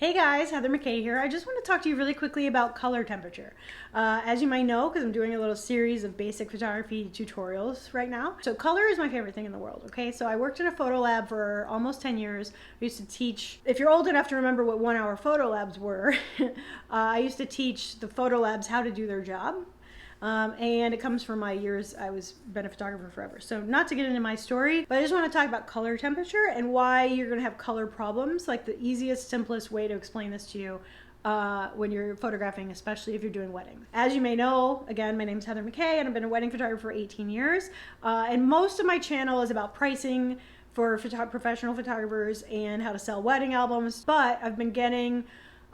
Hey guys, Heather McKay here. I just want to talk to you really quickly about color temperature. As you might know, because I'm doing a little series of basic photography tutorials right now. So color is my favorite thing in the world, okay? So I worked in a photo lab for almost 10 years. I used to teach, if you're old enough to remember what 1 hour photo labs were, I used to teach the photo labs how to do their job. And it comes from my years, been a photographer forever. So not to get into my story, but I just want to talk about color temperature and why you're going to have color problems. Like the easiest, simplest way to explain this to you when you're photographing, especially if you're doing weddings. As you may know, again, my name's Heather McKay and I've been a wedding photographer for 18 years. And most of my channel is about pricing for professional photographers and how to sell wedding albums. But I've been getting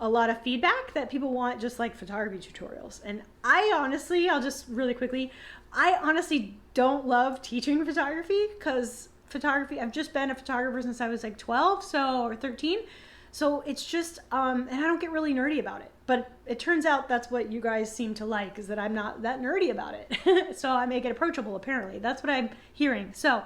a lot of feedback that people want just like photography tutorials. And I honestly, I honestly don't love teaching photography because I've just been a photographer since I was like 12 or 13. So it's just, and I don't get really nerdy about it. But it turns out that's what you guys seem to like, is that I'm not that nerdy about it. So I make it approachable, apparently. That's what I'm hearing. So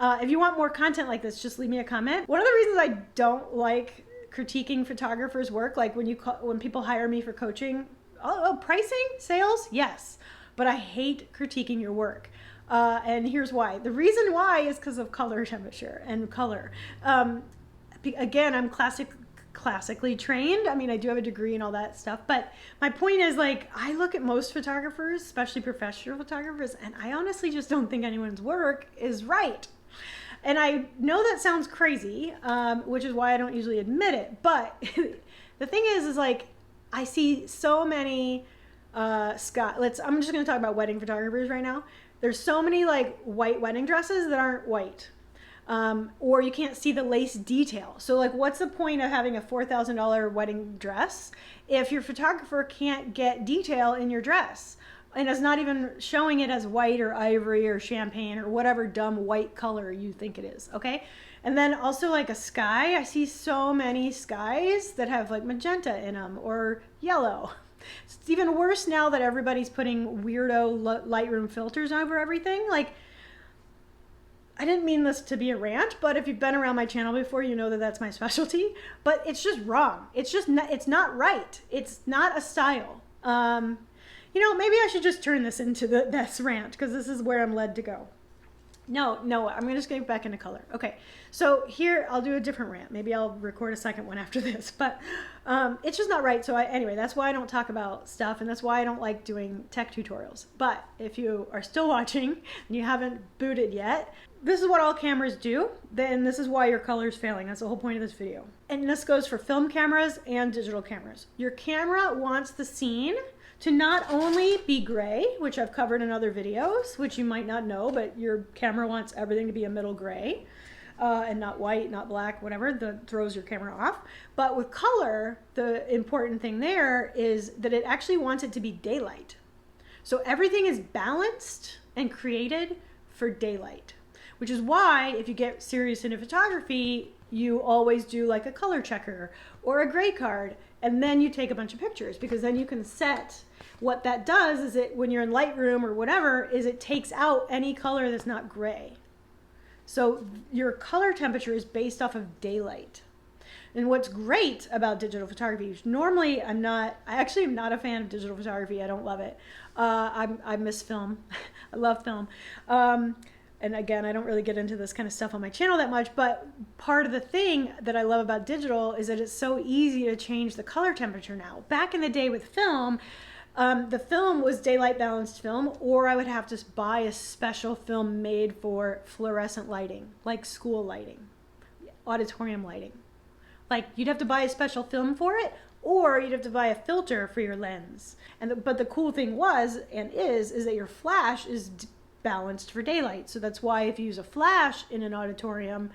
if you want more content like this, just leave me a comment. One of the reasons I don't like critiquing photographers' work, like when people hire me for coaching, pricing, sales, yes, but I hate critiquing your work. And here's why. The reason why is because of color temperature and color. Again, I'm classically trained. I mean, I do have a degree and all that stuff, but my point is, like, I look at most photographers, especially professional photographers, and I honestly just don't think anyone's work is right. And I know that sounds crazy, which is why I don't usually admit it. But the thing is like, I see so many, I'm just going to talk about wedding photographers right now. There's so many like white wedding dresses that aren't white. Or you can't see the lace detail. So like, what's the point of having a $4,000 wedding dress if your photographer can't get detail in your dress? And it's not even showing it as white or ivory or champagne or whatever dumb white color you think it is, okay? And then also like a sky, I see so many skies that have like magenta in them or yellow. It's even worse now that everybody's putting weirdo Lightroom filters over everything. Like, I didn't mean this to be a rant, but if you've been around my channel before, you know that that's my specialty. But it's just wrong. It's just not, it's not right. It's not a style. You know, maybe I should just turn this into this rant because this is where I'm led to go. No, I'm just going back into color. Okay, so here I'll do a different rant. Maybe I'll record a second one after this, but it's just not right. So anyway, that's why I don't talk about stuff, and that's why I don't like doing tech tutorials. But if you are still watching and you haven't booted yet, this is what all cameras do, then this is why your color is failing. That's the whole point of this video. And this goes for film cameras and digital cameras. Your camera wants the scene to not only be gray, which I've covered in other videos, which you might not know, but your camera wants everything to be a middle gray and not white, not black, whatever, that throws your camera off. But with color, the important thing there is that it actually wants it to be daylight. So everything is balanced and created for daylight, which is why if you get serious into photography, you always do like a color checker or a gray card, and then you take a bunch of pictures, because then you can set. What that does is when you're in Lightroom or whatever, is it takes out any color that's not gray. So your color temperature is based off of daylight. And what's great about digital photography, which normally I actually am not a fan of digital photography. I don't love it. I miss film. I love film. And again, I don't really get into this kind of stuff on my channel that much, but part of the thing that I love about digital is that it's so easy to change the color temperature now. Back in the day with film, the film was daylight balanced film, or I would have to buy a special film made for fluorescent lighting, like school lighting, auditorium lighting. Like, you'd have to buy a special film for it, or you'd have to buy a filter for your lens. But the cool thing was, and is that your flash is balanced for daylight. So that's why if you use a flash in an auditorium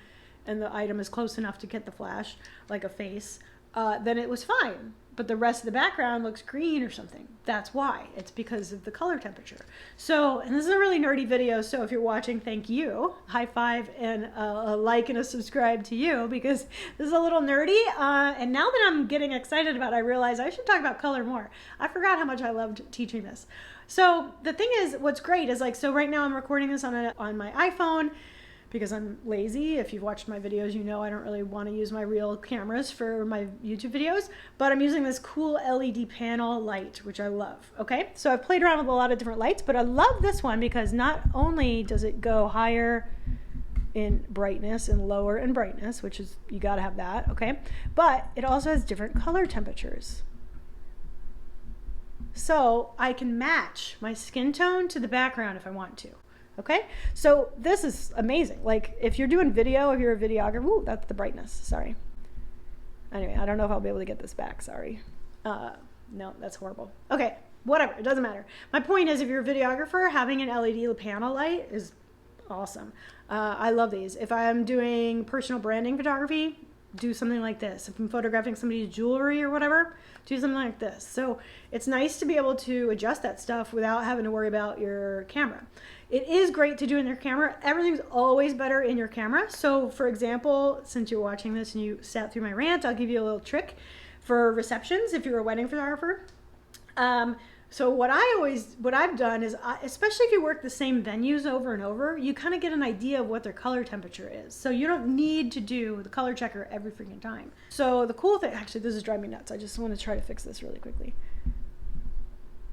and the item is close enough to get the flash, like a face, then it was fine. But the rest of the background looks green or something. That's why. It's because of the color temperature. So, and this is a really nerdy video, so if you're watching, thank you. High five and a like and a subscribe to you, because this is a little nerdy. And now that I'm getting excited about it, I realize I should talk about color more. I forgot how much I loved teaching this. So the thing is, what's great is, like, so right now I'm recording this on my iPhone, because I'm lazy. If you've watched my videos, you know I don't really want to use my real cameras for my YouTube videos, but I'm using this cool LED panel light, which I love, okay? So I've played around with a lot of different lights, but I love this one because not only does it go higher in brightness and lower in brightness, which is, you gotta have that, okay? But it also has different color temperatures. So I can match my skin tone to the background if I want to. Okay, so this is amazing. Like if you're doing video, if you're a videographer, ooh, that's the brightness, sorry. Anyway, I don't know if I'll be able to get this back, sorry. No, that's horrible. Okay, whatever, it doesn't matter. My point is, if you're a videographer, having an LED panel light is awesome. I love these. If I'm doing personal branding photography, do something like this. If I'm photographing somebody's jewelry or whatever, do something like this. So it's nice to be able to adjust that stuff without having to worry about your camera. It is great to do in your camera. Everything's always better in your camera. So for example, since you're watching this and you sat through my rant, I'll give you a little trick for receptions if you're a wedding photographer. So what I've done is, especially if you work the same venues over and over, you kind of get an idea of what their color temperature is. So you don't need to do the color checker every freaking time. So the cool thing, actually this is driving me nuts. I just want to try to fix this really quickly.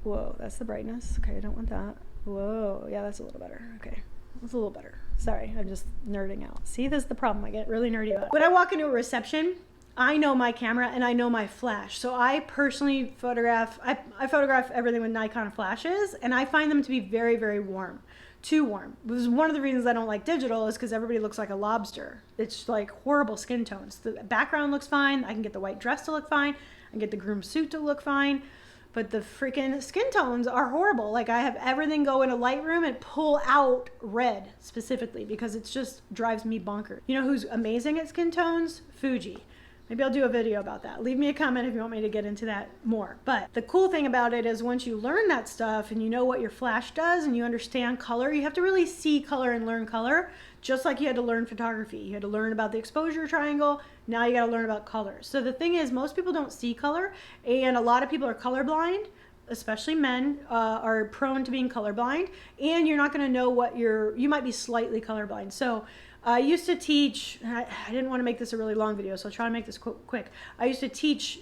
Whoa, that's the brightness. Okay, I don't want that. Whoa, yeah, that's a little better. Okay, that's a little better. Sorry, I'm just nerding out. See, this is the problem. I get really nerdy about it. When I walk into a reception, I know my camera and I know my flash. So I personally photograph, I photograph everything with Nikon flashes, and I find them to be very, very warm. Too warm. This is one of the reasons I don't like digital, is because everybody looks like a lobster. It's like horrible skin tones. The background looks fine. I can get the white dress to look fine. I can get the groom suit to look fine. But the freaking skin tones are horrible. Like I have everything go into Lightroom and pull out red specifically because it just drives me bonkers. You know who's amazing at skin tones? Fuji. Maybe I'll do a video about that. Leave me a comment if you want me to get into that more. But the cool thing about it is once you learn that stuff and you know what your flash does and you understand color, you have to really see color and learn color, just like you had to learn photography. You had to learn about the exposure triangle. Now you got to learn about colors. So the thing is, most people don't see color, and a lot of people are colorblind, especially men are prone to being colorblind, and you're not going to know what you might be slightly colorblind. So I used to teach, I didn't want to make this a really long video, so I'll try to make this quick. I used to teach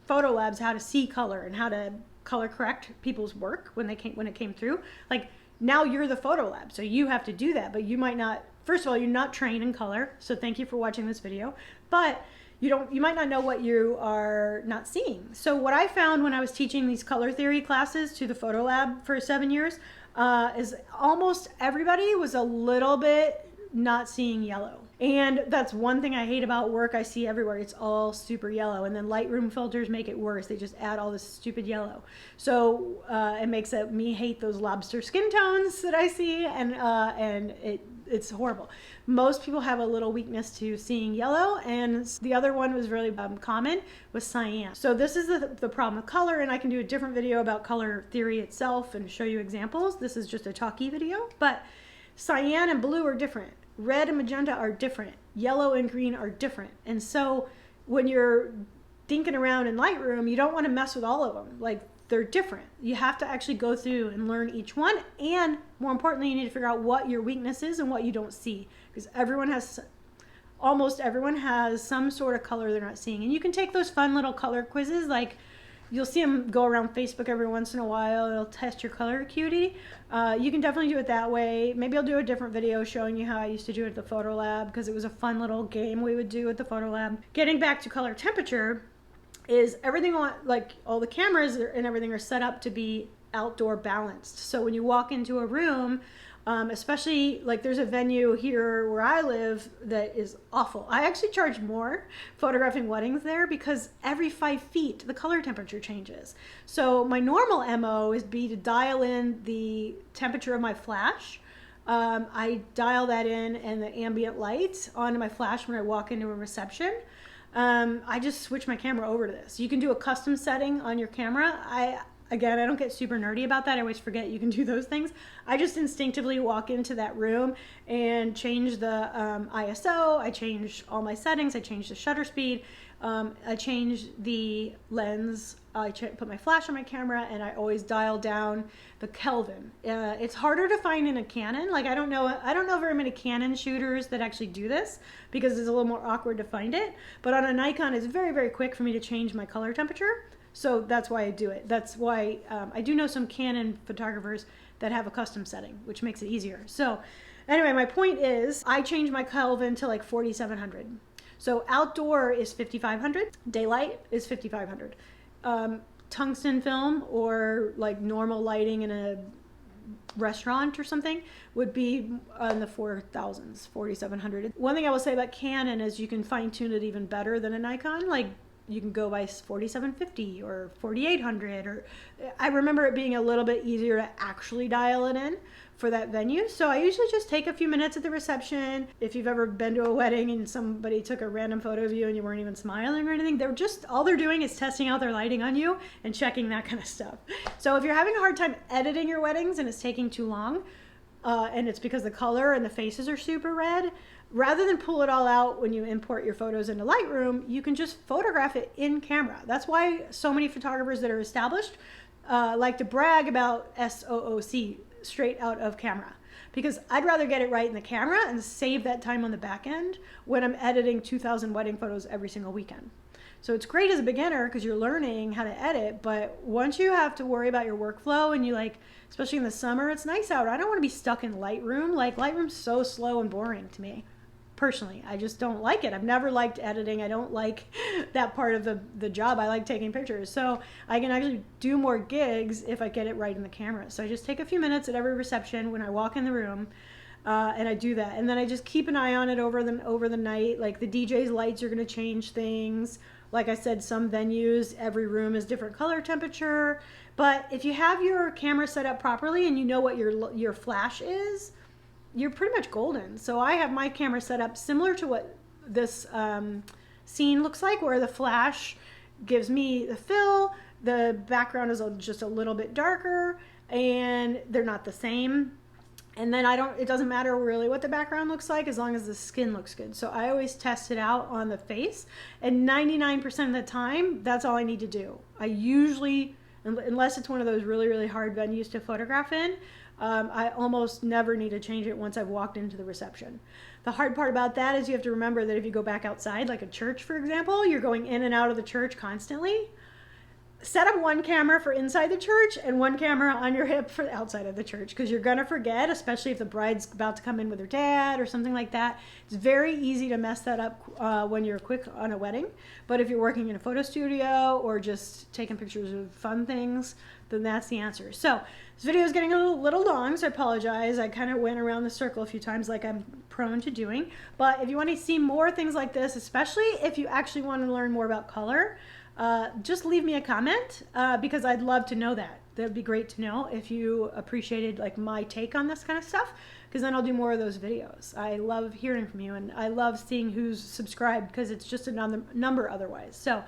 photo labs how to see color and how to color correct people's work when it came through. Like now you're the photo lab, so you have to do that, but you might not, first of all, you're not trained in color, so thank you for watching this video, but you might not know what you are not seeing. So what I found when I was teaching these color theory classes to the photo lab for 7 years is almost everybody was a little bit not seeing yellow. And that's one thing I hate about work. I see everywhere it's all super yellow, and then Lightroom filters make it worse. They just add all this stupid yellow. So it makes me hate those lobster skin tones that I see, and it's horrible. Most people have a little weakness to seeing yellow, and the other one was really common was cyan. So this is the problem with color, and I can do a different video about color theory itself and show you examples. This is just a talkie video, but cyan and blue are different. Red and magenta are different. Yellow and green are different. And so when you're dinking around in Lightroom, you don't want to mess with all of them. Like, they're different. You have to actually go through and learn each one. And more importantly, you need to figure out what your weakness is and what you don't see. Because almost everyone has some sort of color they're not seeing. And you can take those fun little color quizzes, like you'll see them go around Facebook every once in a while. It'll test your color acuity. You can definitely do it that way. Maybe I'll do a different video showing you how I used to do it at the photo lab, because it was a fun little game we would do at the photo lab. Getting back to color temperature is everything like all the cameras and everything are set up to be outdoor balanced. So when you walk into a room, especially like there's a venue here where I live that is awful. I actually charge more photographing weddings there because every 5 feet the color temperature changes. So my normal MO is to dial in the temperature of my flash. I dial that in and the ambient light onto my flash when I walk into a reception. I just switch my camera over to this. You can do a custom setting on your camera. Again, I don't get super nerdy about that. I always forget you can do those things. I just instinctively walk into that room and change the ISO. I change all my settings. I change the shutter speed. I change the lens. I put my flash on my camera, and I always dial down the Kelvin. It's harder to find in a Canon. Like I don't know very many Canon shooters that actually do this because it's a little more awkward to find it. But on a Nikon, it's very, very quick for me to change my color temperature. So that's why I do it. That's why I do know some Canon photographers that have a custom setting, which makes it easier. So anyway, my point is I change my Kelvin to like 4700. So outdoor is 5500, daylight is 5500. Tungsten film or like normal lighting in a restaurant or something would be in the 4000s, 4700. One thing I will say about Canon is you can fine tune it even better than a Nikon. Like you can go by 4750 or 4800, or I remember it being a little bit easier to actually dial it in for that venue. So I usually just take a few minutes at the reception. If you've ever been to a wedding and somebody took a random photo of you and you weren't even smiling or anything, all they're doing is testing out their lighting on you and checking that kind of stuff. So if you're having a hard time editing your weddings and it's taking too long, and it's because the color and the faces are super red, rather than pull it all out when you import your photos into Lightroom, you can just photograph it in camera. That's why so many photographers that are established like to brag about SOOC, straight out of camera, because I'd rather get it right in the camera and save that time on the back end when I'm editing 2,000 wedding photos every single weekend. So it's great as a beginner because you're learning how to edit, but once you have to worry about your workflow and you like, especially in the summer, it's nice out. I don't want to be stuck in Lightroom. Like Lightroom's so slow and boring to me. Personally, I just don't like it. I've never liked editing. I don't like that part of the job. I like taking pictures. So I can actually do more gigs if I get it right in the camera. So I just take a few minutes at every reception when I walk in the room, and I do that. And then I just keep an eye on it over the night. Like the DJ's lights are going to change things. Like I said, some venues, every room is different color temperature. But if you have your camera set up properly and you know what your flash is, you're pretty much golden. So I have my camera set up similar to what this scene looks like, where the flash gives me the fill, the background is just a little bit darker, and they're not the same. And then it doesn't matter really what the background looks like as long as the skin looks good. So I always test it out on the face, and 99% of the time, that's all I need to do. I usually, unless it's one of those really, really hard venues to photograph in, I almost never need to change it once I've walked into the reception. The hard part about that is you have to remember that if you go back outside, like a church, for example, you're going in and out of the church constantly. Set up one camera for inside the church and one camera on your hip for the outside of the church, because you're going to forget, especially if the bride's about to come in with her dad or something like that. It's very easy to mess that up when you're quick on a wedding. But if you're working in a photo studio or just taking pictures of fun things, then that's the answer. So this video is getting a little long, so I apologize. I kind of went around the circle a few times like I'm prone to doing. But if you want to see more things like this, especially if you actually want to learn more about color, just leave me a comment because I'd love to know that. That'd be great to know if you appreciated like my take on this kind of stuff, because then I'll do more of those videos. I love hearing from you, and I love seeing who's subscribed because it's just another number otherwise. So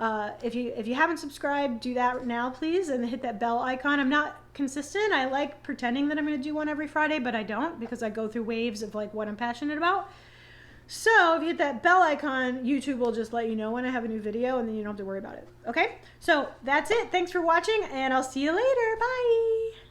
if you haven't subscribed, do that now, please, and hit that bell icon. I'm not consistent. I like pretending that I'm going to do one every Friday, but I don't, because I go through waves of like what I'm passionate about. So if you hit that bell icon, YouTube will just let you know when I have a new video, and then you don't have to worry about it. Okay? So that's it. Thanks for watching, and I'll see you later. Bye.